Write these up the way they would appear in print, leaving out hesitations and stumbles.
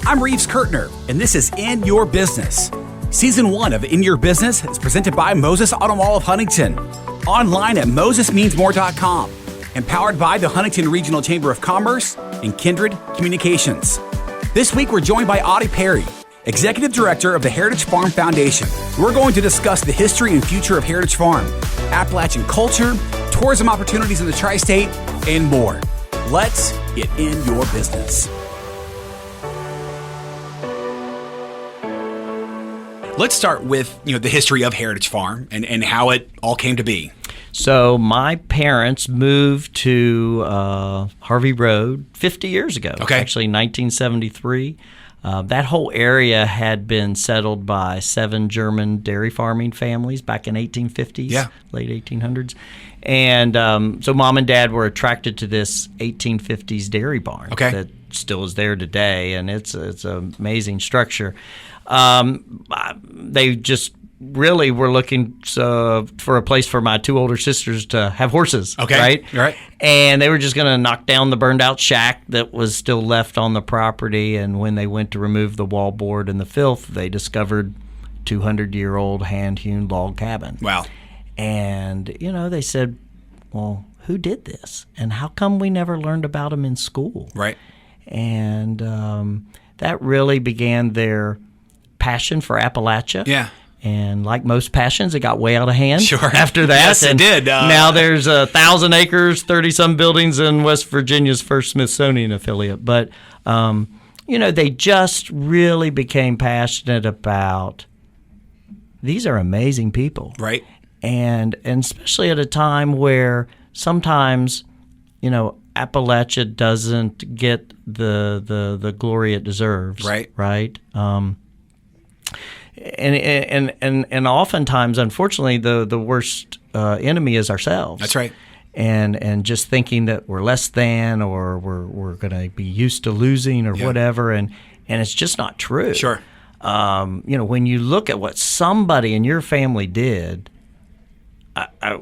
I'm Reeves Kurtner, and this is In Your Business. Season 1 of In Your Business is presented by Moses Auto Mall of Huntington. Online at mosesmeansmore.com. Empowered by the Huntington Regional Chamber of Commerce and Kindred Communications. This week, we're joined by Audy Perry, Executive Director of the Heritage Farm Foundation. We're going to discuss the history and future of Heritage Farm, Appalachian culture, tourism opportunities in the tri-state, and more. Let's get in your business. Let's start with the history of Heritage Farm and how it all came to be. So my parents moved to Harvey Road 50 years ago, actually 1973. That whole area had been settled by 7 German dairy farming families back in 1850s, late 1800s. And so Mom and Dad were attracted to this 1850s dairy barn that still is there today, and it's an amazing structure. They just really were looking for a place for my 2 older sisters to have horses, right? And they were just going to knock down the burned-out shack that was still left on the property, and when they went to remove the wallboard and the filth, they discovered 200-year-old hand-hewn log cabin. Wow. And, they said, well, who did this? And how come we never learned about them in school? Right. And that really began their passion for Appalachia. Yeah. And like most passions, it got way out of hand after that. Yes, it did. Now there's 1,000 acres, 30-some buildings in West Virginia's first Smithsonian affiliate. But, they just really became passionate about these are amazing people. Right. And especially at a time where sometimes, Appalachia doesn't get the glory it deserves. Right. And oftentimes, unfortunately, the worst enemy is ourselves. That's right. And just thinking that we're less than, or we're going to be used to losing, or whatever, and it's just not true. Sure. When you look at what somebody in your family did,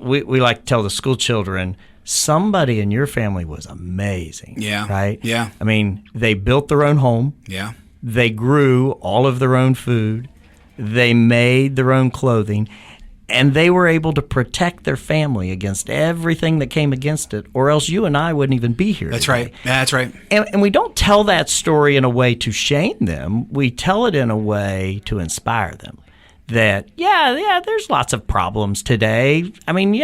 we like to tell the school children, somebody in your family was amazing. Yeah. Right? Yeah. I mean, they built their own home. Yeah. They grew all of their own food. They made their own clothing. And they were able to protect their family against everything that came against it, or else you and I wouldn't even be here That's today. right. That's right. And we don't tell that story in a way to shame them. We tell it in a way to inspire them. That, there's lots of problems today. I mean,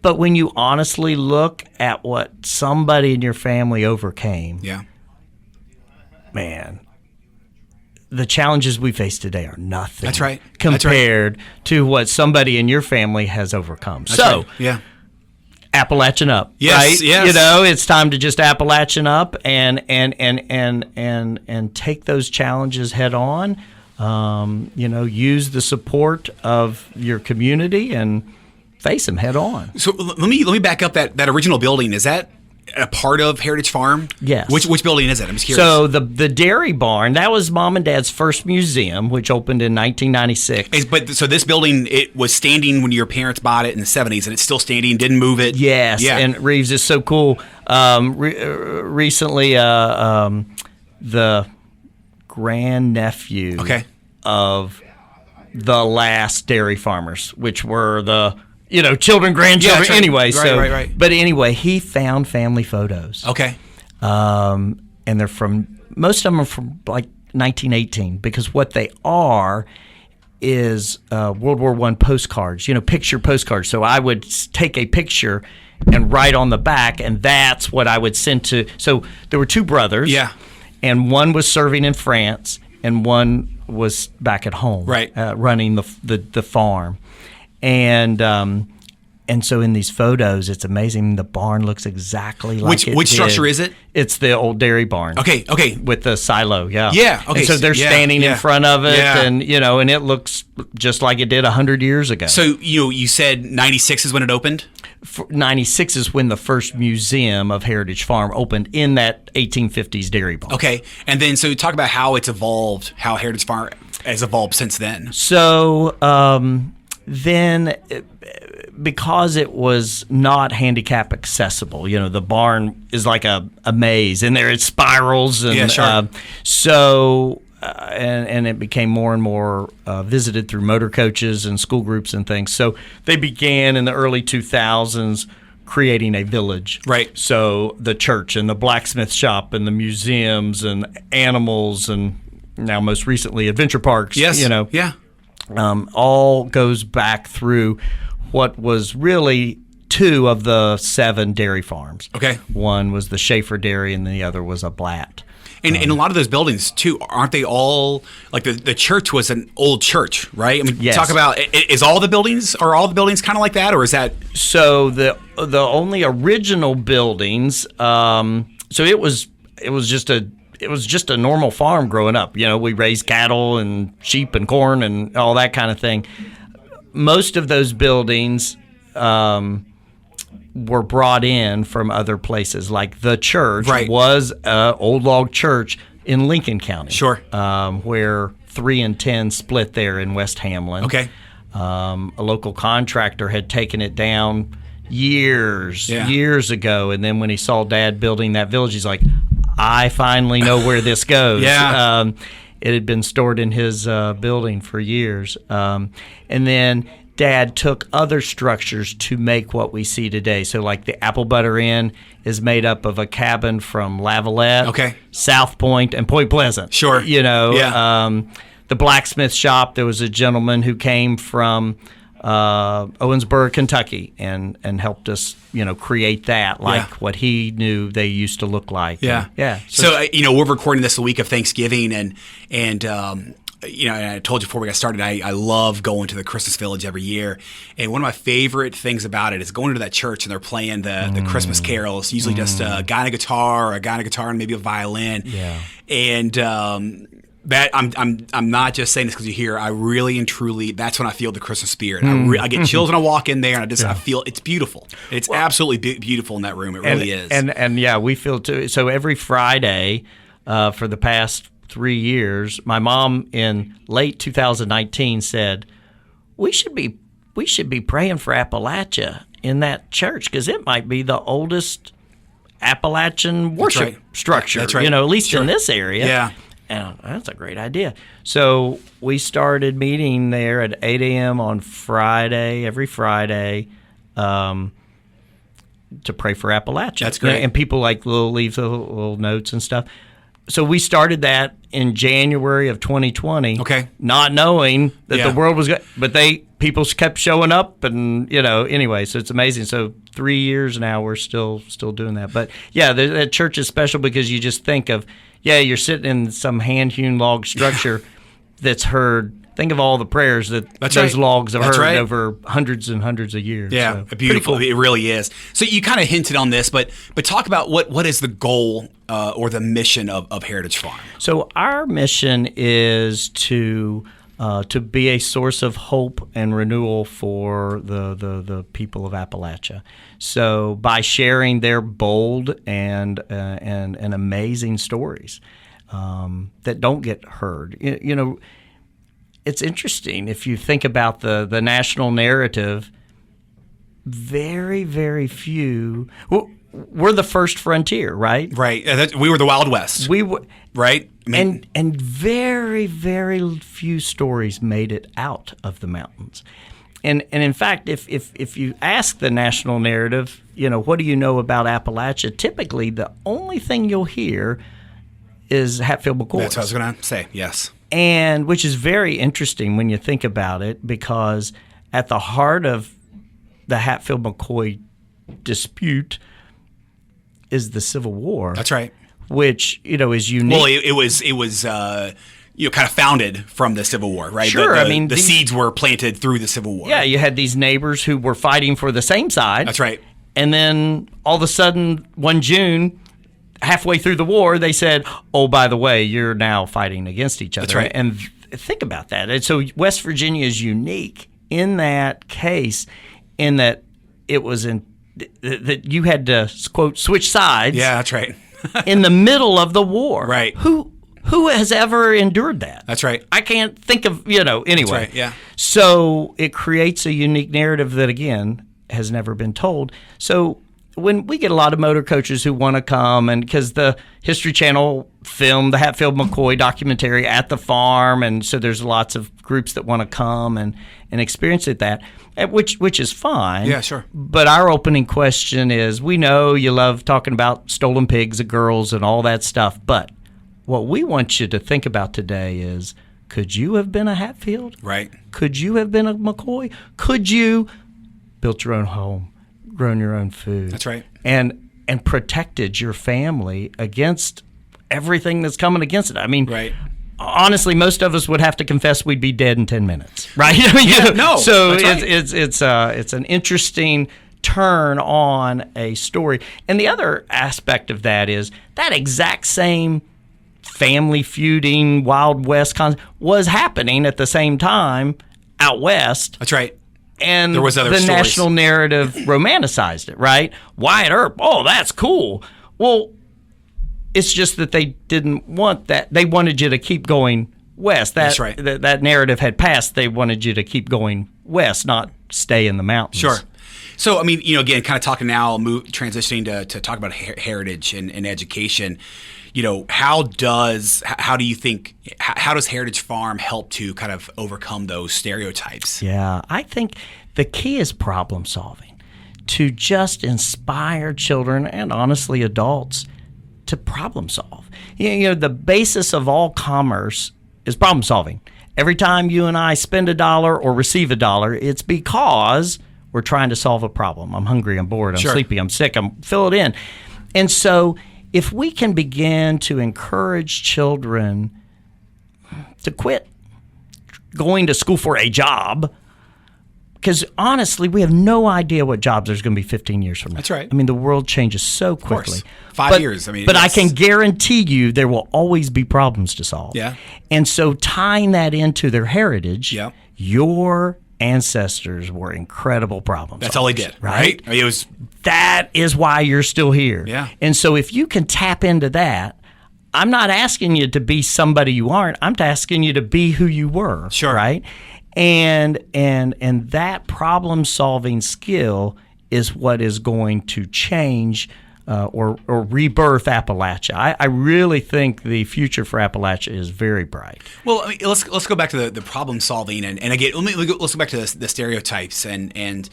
but when you honestly look at what somebody in your family overcame, man, the challenges we face today are nothing. That's right. Compared to what somebody in your family has overcome. That's right. Yeah. Appalachian up, yes, right? Yes. It's time to just Appalachian up and take those challenges head on. Use the support of your community and face them head on. So let me back up that original building. Is that a part of Heritage Farm? Yes. Which building is it? I'm just curious. So the dairy barn, that was Mom and Dad's first museum, which opened in 1996. So this building, it was standing when your parents bought it in the 70s, and it's still standing, didn't move it? Yes. Yeah. And Reeves is so cool. Recently, the grandnephew of the last dairy farmers, which were the children, grandchildren. Right. Anyway, Right. But anyway, he found family photos. And most of them are from like 1918, because what they are is World War I postcards. Picture postcards. So I would take a picture and write on the back, and that's what I would send to. So there were 2 brothers. Yeah. And one was serving in France, and one was back at home, running the farm. And so in these photos, it's amazing. The barn looks exactly like it Which did. structure is it? It's the old dairy barn. Okay. With the silo, Yeah. Okay. And so they're standing in front of it, and and it looks just like it did 100 years ago. So you said 96 is when it opened? 96 is when the first museum of Heritage Farm opened in that 1850s dairy barn. Okay. And then so talk about how it's evolved, how Heritage Farm has evolved since then. So then because it was not handicap accessible, the barn is like a maze, and there it spirals, and and it became more and more visited through motor coaches and school groups and things. So they began in the early 2000s creating a village. Right. So the church and the blacksmith shop and the museums and animals and now most recently adventure parks. Yes. Yeah. All goes back through what was really 2 of the 7 dairy farms. Okay. One was the Schaefer Dairy and the other was a Blatt. And a lot of those buildings, too, aren't they all, like the church was an old church, right? I mean, yes. Talk about, are all the buildings kind of like that, or is that? So the only original buildings, so it was just a normal farm growing up. We raised cattle and sheep and corn and all that kind of thing. Most of those buildings were brought in from other places, like the church was an old log church in Lincoln County. Sure. Where 3 and 10 split there in West Hamlin. Okay. A local contractor had taken it down years ago, and then when he saw Dad building that village, he's like, I finally know where this goes. Yeah. It had been stored in his building for years. And then Dad took other structures to make what we see today. So like the Apple Butter Inn is made up of a cabin from Lavalette, South Point, and Point Pleasant. Sure. The blacksmith shop, there was a gentleman who came from Owensboro, Kentucky, and helped us, create that what he knew they used to look like. Yeah. Yeah. So we're recording this the week of Thanksgiving, and I told you before we got started, I love going to the Christmas Village every year. And one of my favorite things about it is going to that church and they're playing the Christmas carols, usually just a guy on a guitar and maybe a violin. Yeah. And that I'm not just saying this because you hear. I really and truly, that's when I feel the Christmas spirit. I get chills when I walk in there, and I feel it's beautiful. It's absolutely beautiful in that room. It really is. And yeah, we feel too. So every Friday for the past 3 years, my mom in late 2019 said, we should be praying for Appalachia in that church because it might be the oldest Appalachian worship structure. That's right. At least in this area. Yeah. And that's a great idea. So we started meeting there at 8 a.m. on Friday, every Friday, to pray for Appalachia. That's great. And people leave little notes and stuff. So we started that in January of 2020. Okay. Not knowing that the world was good, but people kept showing up, and anyway. So it's amazing. So 3 years now, we're still doing that. But yeah, that church is special because you just think of you're sitting in some hand-hewn log structure that's heard. Think of all the prayers that those logs have heard over hundreds and hundreds of years. Yeah, so, beautiful. Cool. It really is. So you kind of hinted on this, but talk about what is the goal or the mission of Heritage Farm? So our mission is to be a source of hope and renewal for the people of Appalachia. So by sharing their bold and amazing stories that don't get heard, it's interesting if you think about the national narrative. Very, very few. We're the first frontier, right? Right. We were the Wild West. We were right. And very, very few stories made it out of the mountains. And in fact, if you ask the national narrative, what do you know about Appalachia? Typically, the only thing you'll hear is Hatfield-McCoy. That's what I was going to say. Yes. And which is very interesting when you think about it, because at the heart of the Hatfield-McCoy dispute is the Civil War. That's right. Which is unique. Well, it was kind of founded from the Civil War, right? Sure. The seeds were planted through the Civil War. Yeah, you had these neighbors who were fighting for the same side. That's right. And then all of a sudden, one June, halfway through the war, they said, "Oh, by the way, you're now fighting against each other." That's right. And think about that. And so West Virginia is unique in that case, in that it was that you had to quote switch sides. Yeah, that's right. in the middle of the war. Right. Who Who has ever endured that? That's right. I can't think of, anyway. That's right, yeah. So it creates a unique narrative that, again, has never been told. So when we get a lot of motor coaches who want to come, and because the History Channel filmed the Hatfield-McCoy documentary at the farm, and so there's lots of groups that want to come and experience that, which is fine. Yeah, sure. But our opening question is, we know you love talking about stolen pigs and girls and all that stuff, but what we want you to think about today is, could you have been a Hatfield? Right. Could you have been a McCoy? Could you built your own home, grown your own food? That's right. And protected your family against everything that's coming against it. I mean, right. Honestly, most of us would have to confess we'd be dead in 10 minutes, right? I mean, no. So right. it's an interesting turn on a story. And the other aspect of that is that exact same family feuding, Wild West was happening at the same time out west. That's right. And there was other the stories. National narrative romanticized it, right? Wyatt Earp, oh, that's cool. Well, it's just that they didn't want that. They wanted you to keep going west. That's right. That narrative had passed. They wanted you to keep going west, not stay in the mountains. Sure. So, I mean, again, kind of talking now, transitioning to talk about heritage and education. How does Heritage Farm help to kind of overcome those stereotypes? Yeah, I think the key is problem solving, to just inspire children and honestly adults to problem solve. The basis of all commerce is problem solving. Every time you and I spend $1 or receive $1, it's because we're trying to solve a problem. I'm hungry, I'm bored, I'm sleepy, I'm sick, fill it in. And so if we can begin to encourage children to quit going to school for a job, because honestly, we have no idea what jobs there's going to be 15 years from now. That's right. I mean, the world changes so quickly. 5 years. I mean, but I can guarantee you there will always be problems to solve. Yeah. And so tying that into their heritage, yeah. Your ancestors were incredible problem solvers. That's all they did, right? I mean, that is why you're still here. Yeah. And so if you can tap into that, I'm not asking you to be somebody you aren't. I'm asking you to be who you were. Sure. Right? And that problem solving skill is what is going to change or rebirth Appalachia. I really think the future for Appalachia is very bright. Well, I mean, let's go back to the problem solving, and again, let's go back to the stereotypes. And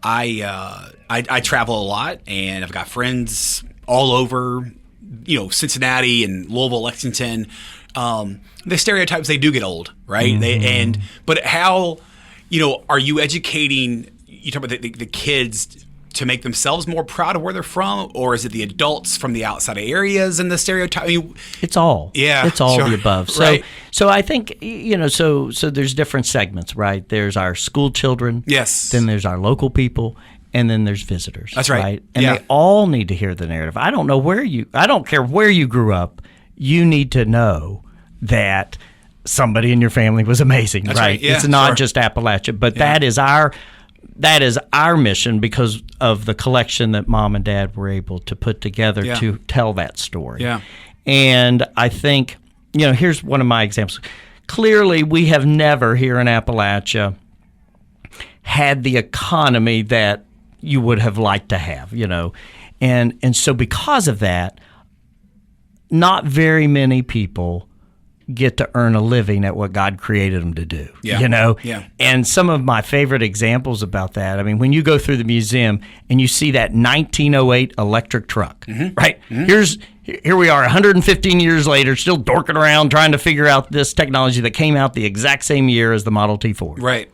I travel a lot, and I've got friends all over, Cincinnati and Louisville, Lexington. The stereotypes, they do get old, right? Mm-hmm. But how, are you educating? You talk about the kids to make themselves more proud of where they're from, or is it the adults from the outside areas and the stereotype? I mean, it's all. Yeah, it's all the above. So, right. So I think so there's different segments, right? There's our school children. Yes. Then there's our local people, and then there's visitors. That's right. And they all need to hear the narrative. I don't care where you grew up. You need to know that somebody in your family was amazing. That's right. Yeah, it's not just Appalachia, but that is our mission because of the collection that Mom and Dad were able to put together to tell that story. Yeah. And I think, here's one of my examples. Clearly, we have never here in Appalachia had the economy that you would have liked to have, And so because of that, not very many people get to earn a living at what God created them to do, Yeah. And some of my favorite examples about that, I mean, when you go through the museum and you see that 1908 electric truck, right? Mm-hmm. Here we are 115 years later, still dorking around trying to figure out this technology that came out the exact same year as the Model T Ford. Right.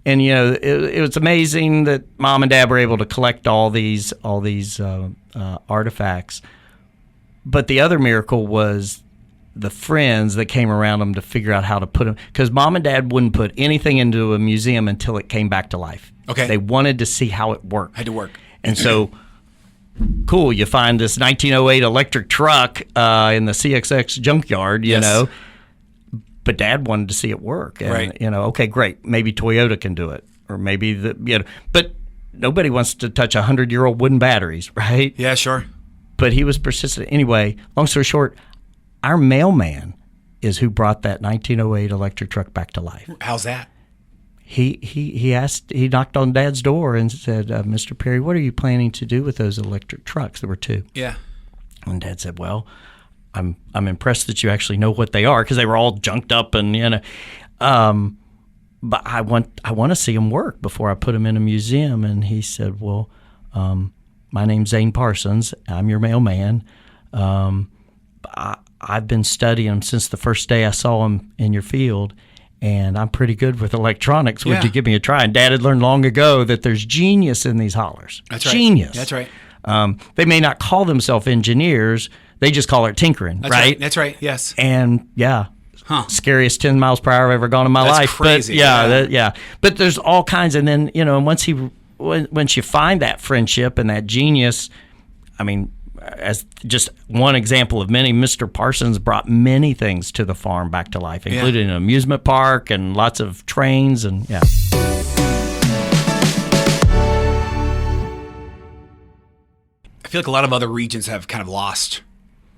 And, it was amazing that Mom and Dad were able to collect all these artifacts. But the other miracle was the friends that came around them to figure out how to put them, because Mom and Dad wouldn't put anything into a museum until it came back to life. Okay. They wanted to see how it worked. Had to work. And so, cool, you find this 1908 electric truck in the CXX junkyard, you know. But Dad wanted to see it work. And, right. Okay, great. Maybe Toyota can do it. Or maybe, but nobody wants to touch 100-year-old wooden batteries, right? Yeah, sure. But he was persistent. Anyway, long story short, Our mailman is who brought that 1908 electric truck back to life. How's that? He knocked on Dad's door and said, Mr. Perry, what are you planning to do with those electric trucks? There were two. Yeah. And Dad said, well, I'm impressed that you actually know what they are, because they were all junked up and, but I want to see them work before I put them in a museum. And he said, well, my name's Zane Parsons. I'm your mailman. I've been studying them since the first day I saw them in your field, and I'm pretty good with electronics. Would you give me a try? And Dad had learned long ago that there's genius in these hollers. That's right. Genius. That's right. They may not call themselves engineers. They just call it tinkering, right? That's right, yes. And, scariest 10 miles per hour I've ever gone in my life. That's crazy. But, But there's all kinds. And then, and once you find that friendship and that genius, I mean, as just one example of many, Mr. Parsons brought many things to the farm back to life, including an amusement park and lots of trains and I feel like a lot of other regions have kind of lost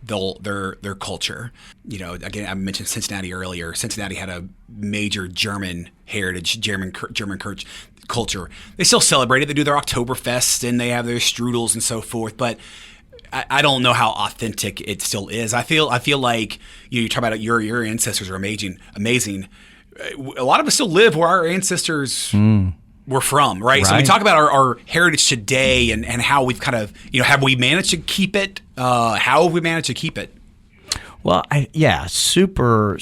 their culture. Again, I mentioned Cincinnati earlier. Cincinnati had a major German heritage, German culture. They still celebrate it. They do their Oktoberfest and they have their strudels and so forth, but I don't know how authentic it still is. I feel like you talk about your ancestors are amazing. A lot of us still live where our ancestors were from, right? So we talk about our heritage today and how we've kind of have we managed to keep it? How have we managed to keep it? Well, super.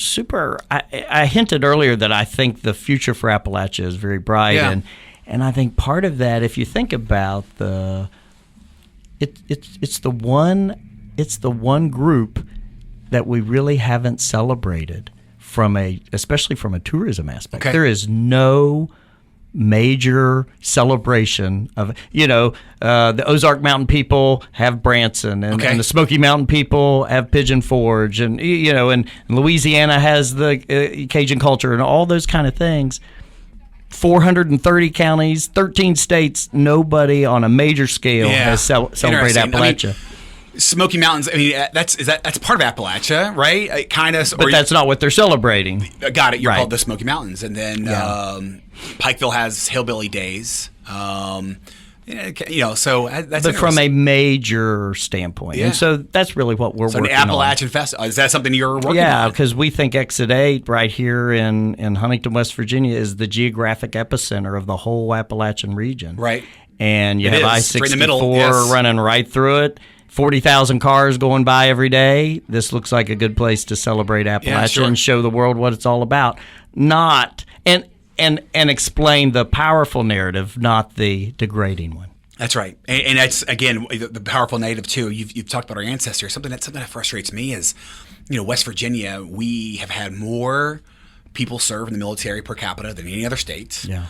I hinted earlier that I think the future for Appalachia is very bright, and I think part of that, if you think about it's the one group that we really haven't celebrated especially from a tourism aspect. Okay. There is no major celebration of the Ozark Mountain people have Branson and the Smoky Mountain people have Pigeon Forge and and Louisiana has the Cajun culture and all those kind of things. 430 counties, 13 states, nobody on a major scale has celebrated Appalachia. Smoky Mountains, that's part of Appalachia, right? But that's not what they're celebrating. Got it. You're called the Smoky Mountains. And then Pikeville has Hillbilly Days. So that's but from a major standpoint. And so that's really what we're working on. So an Appalachian Festival, is that something you're working on? Yeah, because we think Exit 8 right here in Huntington, West Virginia is the geographic epicenter of the whole Appalachian region. Right. And you have I-64 right in the middle. running right through it. 40,000 cars going by every day. This looks like a good place to celebrate Appalachia and show the world what it's all about. And explain the powerful narrative, not the degrading one. That's right, and that's again the powerful narrative too. You've talked about our ancestors. Something that frustrates me is, West Virginia. We have had more people serve in the military per capita than any other state. Yeah.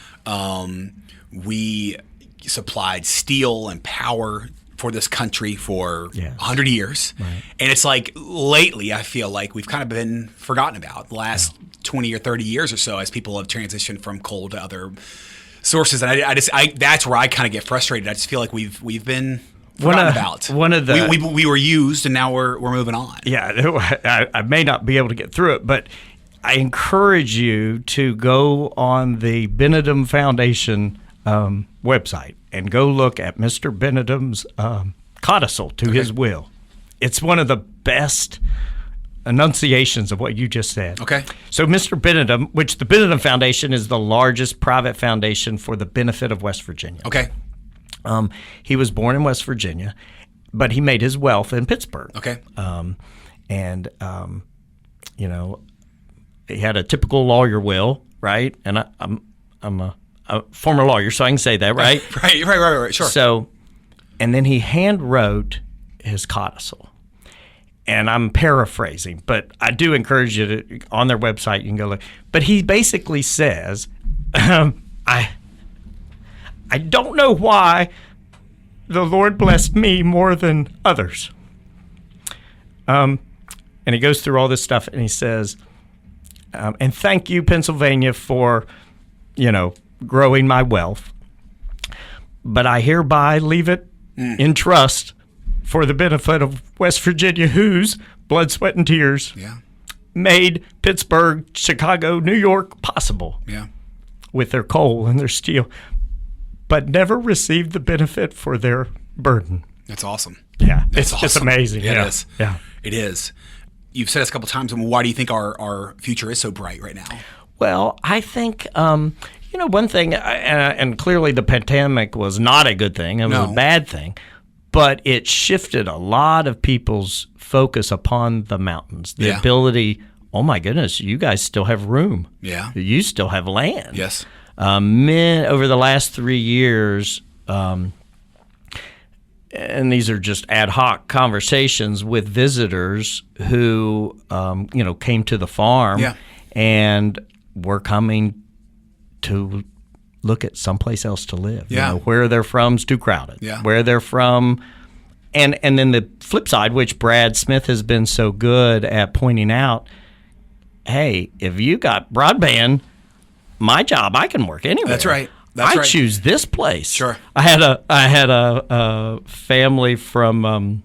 We supplied steel and power for this country for 100 years. Right. And it's like lately I feel like we've kind of been forgotten about the last 20 or 30 years or so as people have transitioned from coal to other sources. And I that's where I kind of get frustrated. I just feel like we've been forgotten about. We were used and now we're moving on. Yeah, I may not be able to get through it, but I encourage you to go on the Benedum Foundation website and go look at Mr. Benedum's codicil to his will. It's one of the best enunciations of what you just said. Okay. So Mr. Benedum, which the Benedum Foundation is the largest private foundation for the benefit of West Virginia. Okay. He was born in West Virginia, but he made his wealth in Pittsburgh. Okay. He had a typical lawyer will, right? And I'm a former lawyer, so I can say that, right? Right, sure. So, and then he hand wrote his codicil. And I'm paraphrasing, but I do encourage you to, on their website, you can go look. But he basically says, I don't know why the Lord blessed me more than others. And he goes through all this stuff, and he says, and thank you, Pennsylvania, for, growing my wealth. But I hereby leave it in trust for the benefit of West Virginia, whose blood, sweat, and tears made Pittsburgh, Chicago, New York possible with their coal and their steel, but never received the benefit for their burden. That's awesome. Yeah, That's awesome. It's amazing. It yeah. is. Yeah. It is. You've said this a couple of times. Why do you think our future is so bright right now? Well, I think, one thing, and clearly the pandemic was not a good thing. It was a bad thing. But it shifted a lot of people's focus upon the mountains. The ability, oh my goodness, you guys still have room. Yeah. You still have land. Yes. Over the last 3 years, and these are just ad hoc conversations with visitors who, came to the farm and were coming to look at someplace else to live. Yeah. Where they're from is too crowded. Yeah. Where they're from, and then the flip side, which Brad Smith has been so good at pointing out, hey, if you got broadband, my job, I can work anywhere. That's right. I choose this place. Sure. I had a family from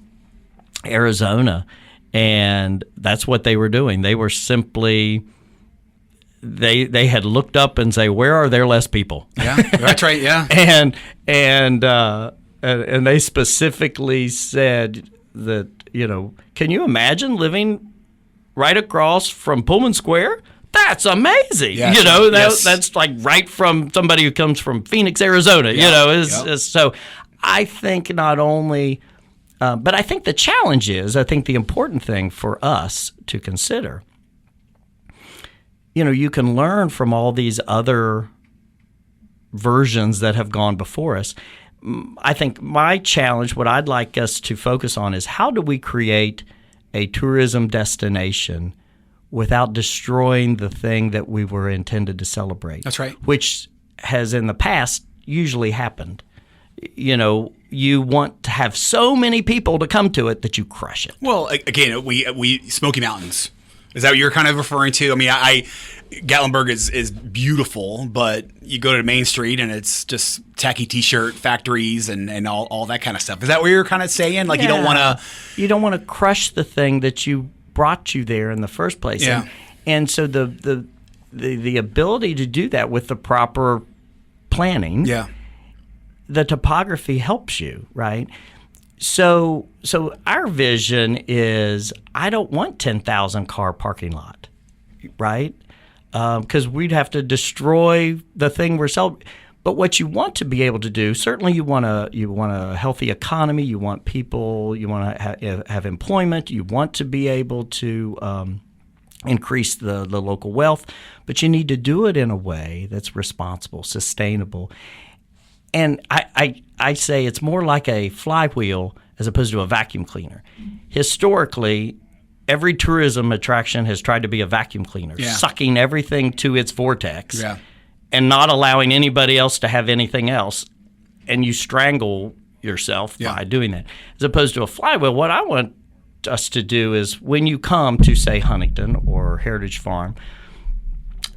Arizona, and that's what they were doing. They were simply they had looked up and say, where are there less people? Yeah, that's right. Yeah. and they specifically said that, can you imagine living right across from Pullman Square? That's amazing. Yeah, that's like right from somebody who comes from Phoenix, Arizona, so I think not only, but I think the challenge is, I think the important thing for us to consider, you can learn from all these other versions that have gone before us. I think my challenge, what I'd like us to focus on is how do we create a tourism destination without destroying the thing that we were intended to celebrate. That's right. Which has in the past usually happened. You want to have so many people to come to it that you crush it. Well, again, we Smoky Mountains. Is that what you're kind of referring to? I mean, Gatlinburg is beautiful, but you go to Main Street and it's just tacky T-shirt factories and all that kind of stuff. Is that what you're kind of saying? Like you don't want to crush the thing that you brought you there in the first place. Yeah. And so the ability to do that with the proper planning, the topography helps you, right? So our vision is I don't want 10,000 car parking lot, right? Because we'd have to destroy the thing we're selling. But what you want to be able to do, certainly you want a healthy economy, you want people, you want to have employment, you want to be able to increase the local wealth, but you need to do it in a way that's responsible, sustainable. And I say it's more like a flywheel as opposed to a vacuum cleaner. Historically, every tourism attraction has tried to be a vacuum cleaner, sucking everything to its vortex. Yeah. And not allowing anybody else to have anything else, and you strangle yourself by doing that. As opposed to a flywheel, what I want us to do is when you come to, say, Huntington or Heritage Farm,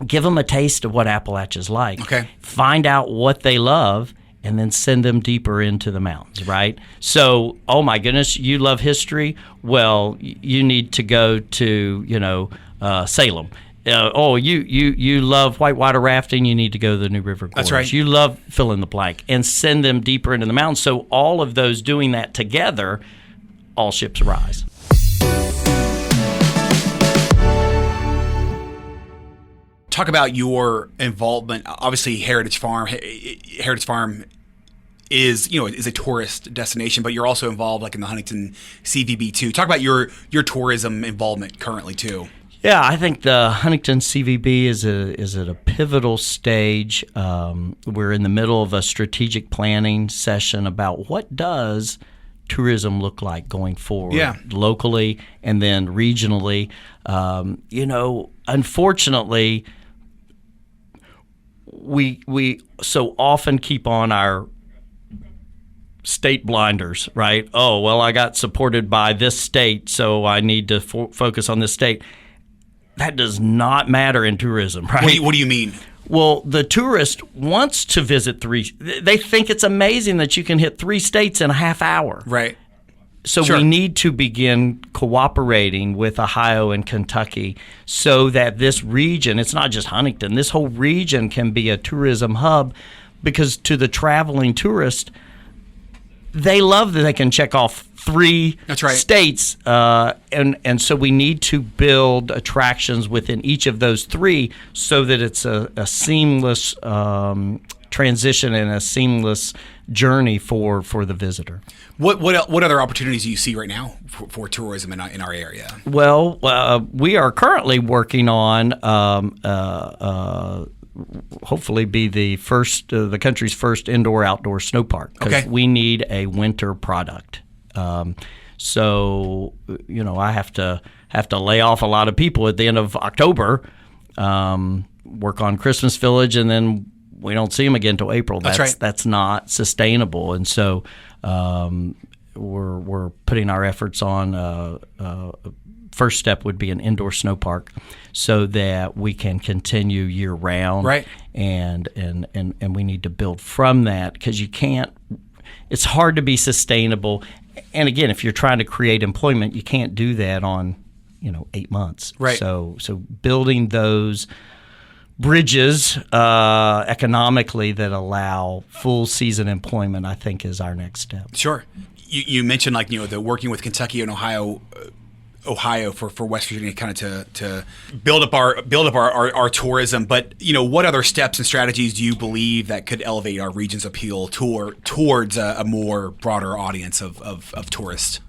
give them a taste of what Appalachia's like. Okay. Find out what they love, and then send them deeper into the mountains, right? So, oh my goodness, you love history? Well, you need to go to, Salem. You love whitewater rafting, you need to go to the New River Gorge. That's right. You love fill in the blank, and send them deeper into the mountains. So all of those doing that together, all ships rise. Talk about your involvement. Obviously, Heritage Farm is a tourist destination, but you're also involved like in the Huntington CVB too. Talk about your tourism involvement currently too. Yeah, I think the Huntington CVB is at a pivotal stage. We're in the middle of a strategic planning session about what does tourism look like going forward, locally and then regionally. Unfortunately, we so often keep on our state blinders, right? Oh, well, I got supported by this state, so I need to focus on this state. That does not matter in tourism, right? What do you mean? Well, the tourist wants to visit they think it's amazing that you can hit 3 states in a half hour. Right. So Sure. we need to begin cooperating with Ohio and Kentucky so that this region, it's not just Huntington, this whole region can be a tourism hub, because to the traveling tourist, they love that they can check off 3 That's right. states, and so we need to build attractions within each of those 3 so that it's a seamless transition and a seamless journey for the visitor. What other opportunities do you see right now for tourism in our area? Well, we are currently working on hopefully be the country's first indoor-outdoor snow park, because we need a winter product. So I have to lay off a lot of people at the end of October, work on Christmas Village, and then we don't see them again until April. That's right. That's not sustainable, and so we're putting our efforts on. First step would be an indoor snow park, so that we can continue year round. Right. And we need to build from that, because you can't. It's hard to be sustainable. And again, if you're trying to create employment, you can't do that on 8 months. Right. So building those bridges economically that allow full season employment, I think, is our next step. Sure. You mentioned the working with Kentucky and Ohio for West Virginia, kind of to build up our tourism. But what other steps and strategies do you believe that could elevate our region's appeal towards a more broader audience of tourists?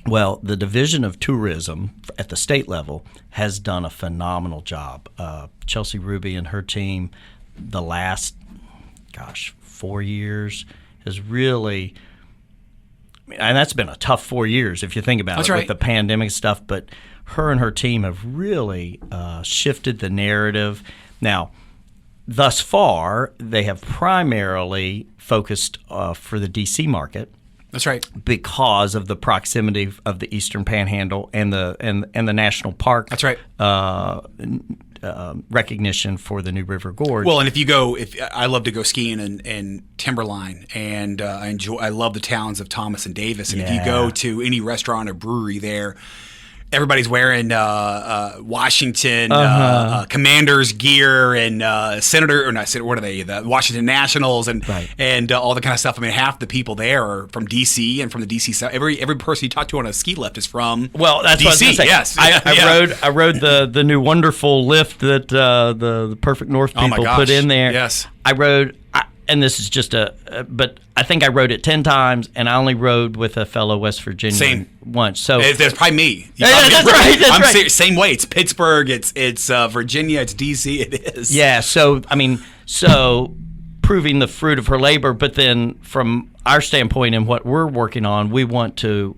Well, the Division of Tourism at the state level has done a phenomenal job. Chelsea Ruby and her team, the last 4 years, has really. And that's been a tough 4 years if you think about That's it, right. with the pandemic stuff. But her and her team have really shifted the narrative. Now, thus far, they have primarily focused for the D.C. market. That's right. Because of the proximity of the Eastern Panhandle and the national park. That's right. Recognition for the New River Gorge. Well, and if I love to go skiing in Timberline, and I love the towns of Thomas and Davis. And if you go to any restaurant or brewery there, everybody's wearing Washington Commanders gear and the Washington Nationals and all the kind of stuff. I mean, half the people there are from DC and from the DC side. Every person you talk to on a ski lift is from that's DC. What I was gonna say. Yes, I rode the new wonderful lift that the Perfect North people put in there. Yes, I rode. And this is just but I think I rode it 10 times, and I only rode with a fellow West Virginian once. So that's probably me. That's right. I'm right. Same way. It's Pittsburgh. It's Virginia. It's DC. It is. Yeah. So proving the fruit of her labor, but then from our standpoint and what we're working on, we want to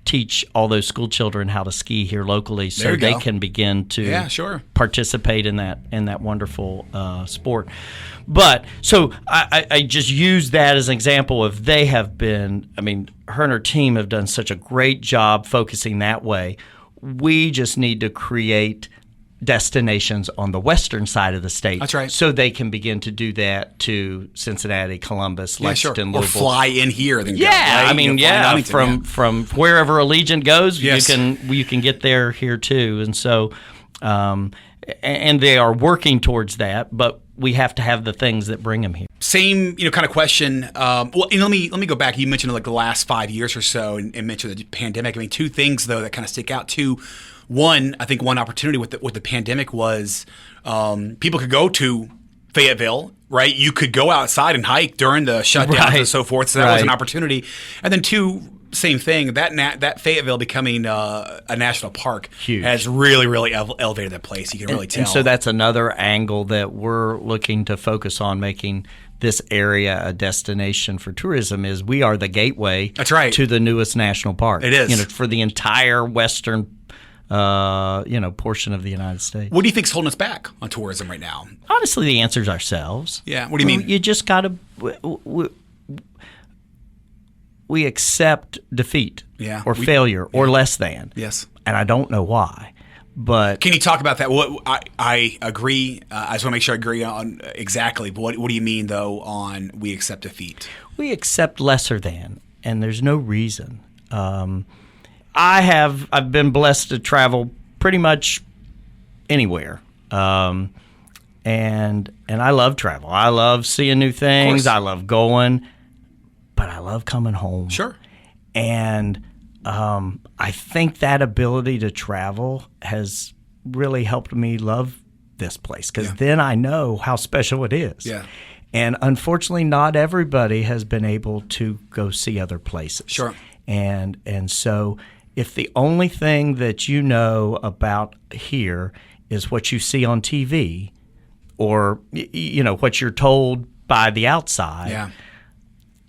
teach all those school children how to ski here locally, so they can begin to participate in that wonderful sport. But so I just use that as an example of they have been. I mean, her and her team have done such a great job focusing that way. We just need to create destinations on the western side of the state. That's right. So they can begin to do that to Cincinnati, Columbus, Lexington, Louisville. Or fly in here. Then from wherever Allegiant goes, yes. you can get there here too. And so, and they are working towards that, but we have to have the things that bring them here. Same, kind of question. Let me go back. You mentioned the last 5 years or so, and mentioned the pandemic. I mean, two things though that kind of stick out. One, I think one opportunity with the pandemic was people could go to Fayetteville, right? You could go outside and hike during the shutdowns and so forth. So that was an opportunity. And then two, same thing. That Fayetteville becoming a national park has really, really elevated that place. You can really tell. And so that's another angle that we're looking to focus on, making this area a destination for tourism. Is we are the gateway to the newest national park. It is. For the entire western portion of the United States. What do you think's holding us back on tourism right now? Honestly, the answer's ourselves. Yeah. What do you mean? You just got to. We accept defeat or failure or less than. Yes. And I don't know why. But can you talk about that? I agree. I just want to make sure I agree on exactly. But what do you mean, though, on we accept defeat? We accept lesser than, and there's no reason. I've been blessed to travel pretty much anywhere. And I love travel. I love seeing new things. I love going, but I love coming home. Sure. And I think that ability to travel has really helped me love this place, because then I know how special it is. Yeah. And unfortunately, not everybody has been able to go see other places. Sure. And so if the only thing that you know about here is what you see on TV, or what you're told by the outside,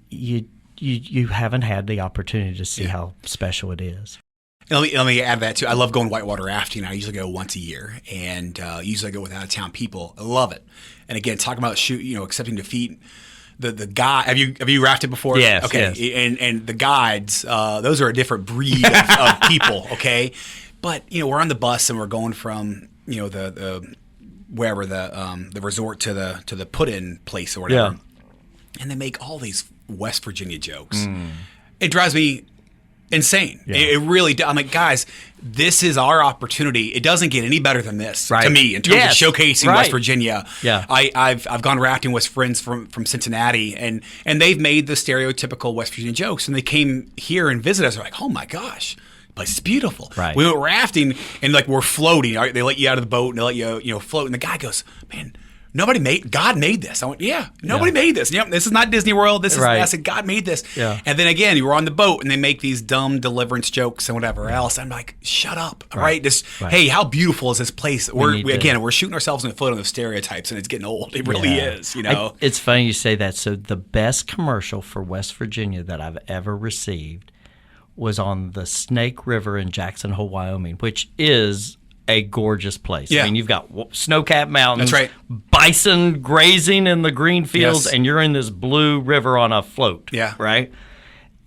you haven't had the opportunity to see how special it is. And let me add that too. I love going whitewater rafting. I usually go once a year, and usually I go with out of town people. I love it. And again, talking about accepting defeat. The guy, have you rafted before? Yes. Okay. Yes. And the guides, those are a different breed of people. Okay. But we're on the bus and we're going from the wherever the resort to the put-in place or whatever. Yeah. And they make all these West Virginia jokes. It drives me insane. Yeah. It really does. I'm like, guys, this is our opportunity. It doesn't get any better than this to me in terms of showcasing West Virginia. Yeah. I've gone rafting with friends from Cincinnati, and they've made the stereotypical West Virginia jokes, and they came here and visited us. They're like, oh my gosh, the place is beautiful. Right. We went rafting, and we're floating. Right? They let you out of the boat and they let you float. And the guy goes, man, God made this. I went, nobody made this. Yep, this is not Disney World. This is, I said, God made this. Yeah. And then again, you were on the boat and they make these dumb deliverance jokes and whatever else. I'm like, shut up. Right. Hey, how beautiful is this place? We're shooting ourselves in the foot on the stereotypes, and it's getting old. It really is, It's funny you say that. So the best commercial for West Virginia that I've ever received was on the Snake River in Jackson Hole, Wyoming, which is a gorgeous place. Yeah. I mean, you've got snow-capped mountains, that's right, bison grazing in the green fields, and you're in this blue river on a float. Yeah. Right?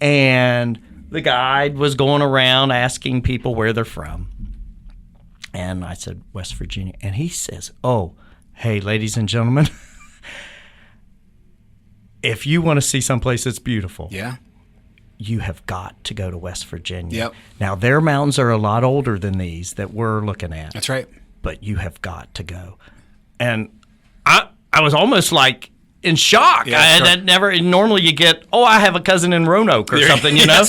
And the guide was going around asking people where they're from. And I said, West Virginia. And he says, oh, hey, ladies and gentlemen, if you want to see someplace that's beautiful, you have got to go to West Virginia. Yep. Now, their mountains are a lot older than these that we're looking at. That's right. But you have got to go. And I was almost like in shock. Normally you get, I have a cousin in Roanoke or something, you know?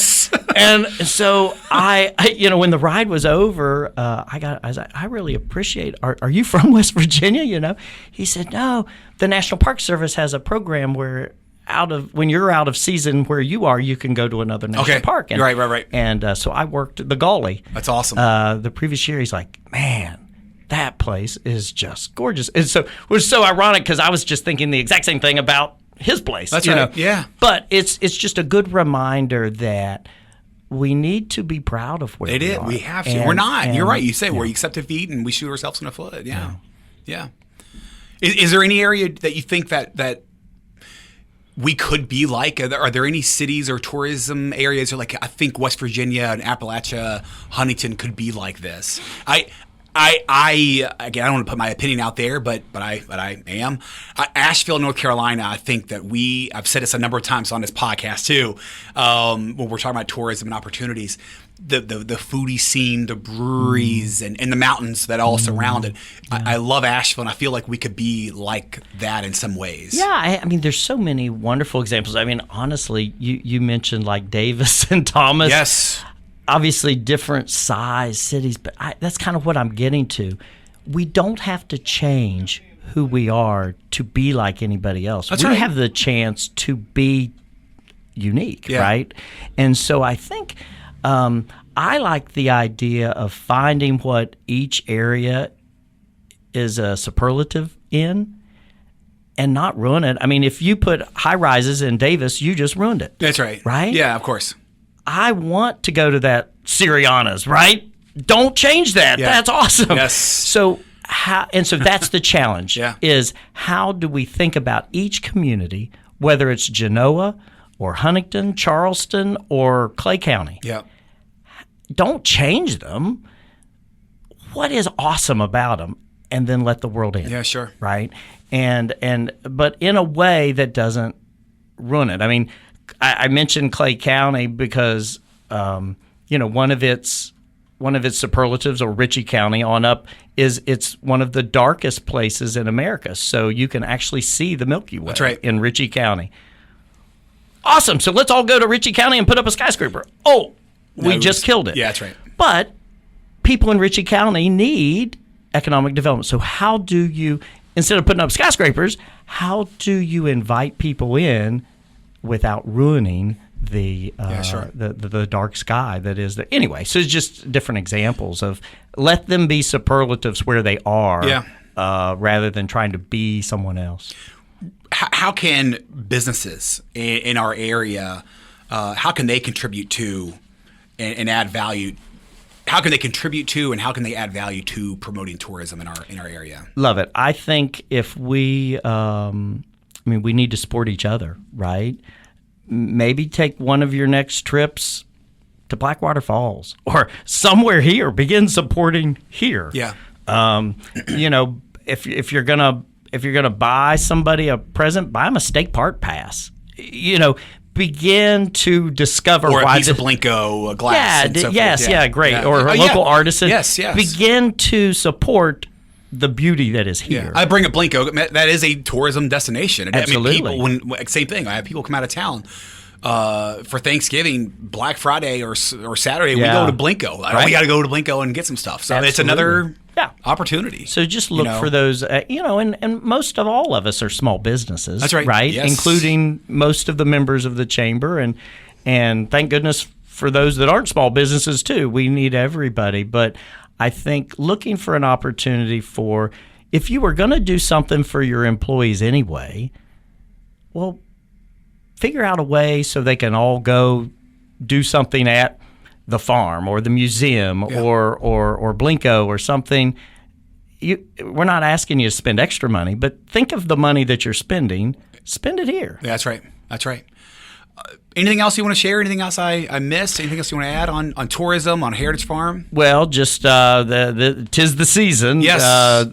And so I when the ride was over, I was like, I really appreciate, are you from West Virginia, He said, no, the National Park Service has a program where when you're out of season where you are, you can go to another national park. And, right. And so I worked the Gully. That's awesome. The previous year, he's like, man, that place is just gorgeous. And so it was so ironic because I was just thinking the exact same thing about his place. That's right. Yeah. But it's just a good reminder that we need to be proud of where we are. We have to. We're not. You're right. You say we accept defeat and we shoot ourselves in the foot. Yeah. Is there any area that you think that we could be like? Are there any cities or tourism areas, or I think West Virginia and Appalachia, Huntington could be like this? Again, I don't want to put my opinion out there, but I am. Asheville, North Carolina, I think that I've said this a number of times on this podcast too, when we're talking about tourism and opportunities, the foodie scene, the breweries, and the mountains that all surround it. Yeah. I love Asheville, and I feel like we could be like that in some ways. Yeah, I mean, there's so many wonderful examples. I mean, honestly, you mentioned like Davis and Thomas. Yes. Obviously different size cities, but that's kind of what I'm getting to. We don't have to change who we are to be like anybody else. We have the chance to be unique, right? And so I think I like the idea of finding what each area is a superlative in and not ruin it. I mean, if you put high rises in Davis, you just ruined it. That's right. Right? Yeah, of course. I want to go to that Siriana's, right? Don't change that. Yeah. That's awesome. Yes. So that's the challenge, is how do we think about each community, whether it's Genoa or Huntington, Charleston, or Clay County? Yeah. Don't change them. What is awesome about them? And then let the world in. Yeah, sure. Right? But in a way that doesn't ruin it. I mean, I mentioned Clay County because one of its superlatives, or Ritchie County on up, is it's one of the darkest places in America. So you can actually see the Milky Way. That's right. In Ritchie County. Awesome. So let's all go to Ritchie County and put up a skyscraper. Oh, we just killed it. Yeah, that's right. But people in Ritchie County need economic development. So how do you, instead of putting up skyscrapers, how do you invite people in without ruining the dark sky that is there? Anyway, so it's just different examples of let them be superlatives where they are, rather than trying to be someone else. How can businesses in our area, how can they contribute to and add value? How can they contribute to, and how can they add value to promoting tourism in our area? Love it. I think if we need to support each other, right? Maybe take one of your next trips to Blackwater Falls or somewhere here. Begin supporting here. Yeah. If you're gonna buy somebody a present, buy them a State Park pass. Begin to discover or a why piece of Blinko, a glass. And so forth. Great. Yeah. Or a local artisan. Yes. Begin to support the beauty that is here. Yeah. I bring up Blinko. That is a tourism destination. Absolutely. Same thing. I have people come out of town for Thanksgiving, Black Friday, or Saturday. We go to Blinko. Right. We got to go to Blinko and get some stuff. So It's another opportunity. So just look for those. And most of all of us are small businesses. That's right. Right, yes. Including most of the members of the chamber, and thank goodness for those that aren't small businesses too. We need everybody, but I think looking for an opportunity for, if you were going to do something for your employees anyway, well, figure out a way so they can all go do something at the farm or the museum or Blinko or something. We're not asking you to spend extra money, but think of the money that you're spending. Spend it here. Yeah, that's right. Anything else you want to share? Anything else I missed? Anything else you want to add on tourism, on Heritage Farm? Well, just tis the season. Yes.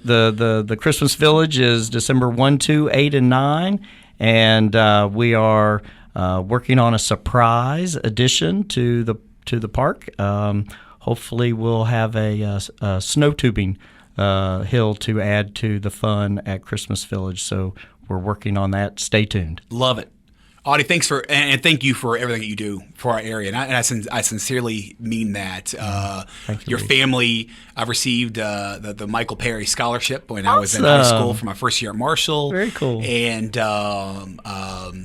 The Christmas Village is December 1, 2, 8, and 9, and we are working on a surprise addition to the park. Hopefully, we'll have a snow tubing hill to add to the fun at Christmas Village. So we're working on that. Stay tuned. Love it. Audy, thank you for everything that you do for our area, and I sincerely mean that. Thank you, your Reed. family, I've received the Michael Perry scholarship when I was in high school for my first year at Marshall. Very cool. And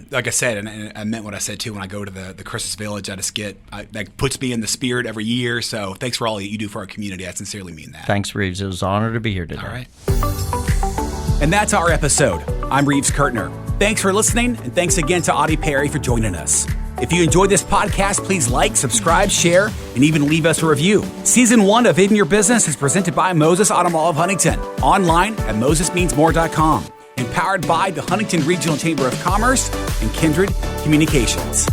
like I said, and I meant what I said too. When I go to the Christmas Village, that puts me in the spirit every year. So thanks for all that you do for our community. I sincerely mean that. Thanks, Reeves. It was an honor to be here today. All right. And that's our episode. I'm Reeves Kurtner. Thanks for listening, and thanks again to Audy Perry for joining us. If you enjoyed this podcast, please like, subscribe, share, and even leave us a review. Season 1 of In Your Business is presented by Moses Auto Mall of Huntington, online at mosesmeansmore.com, and powered by the Huntington Regional Chamber of Commerce and Kindred Communications.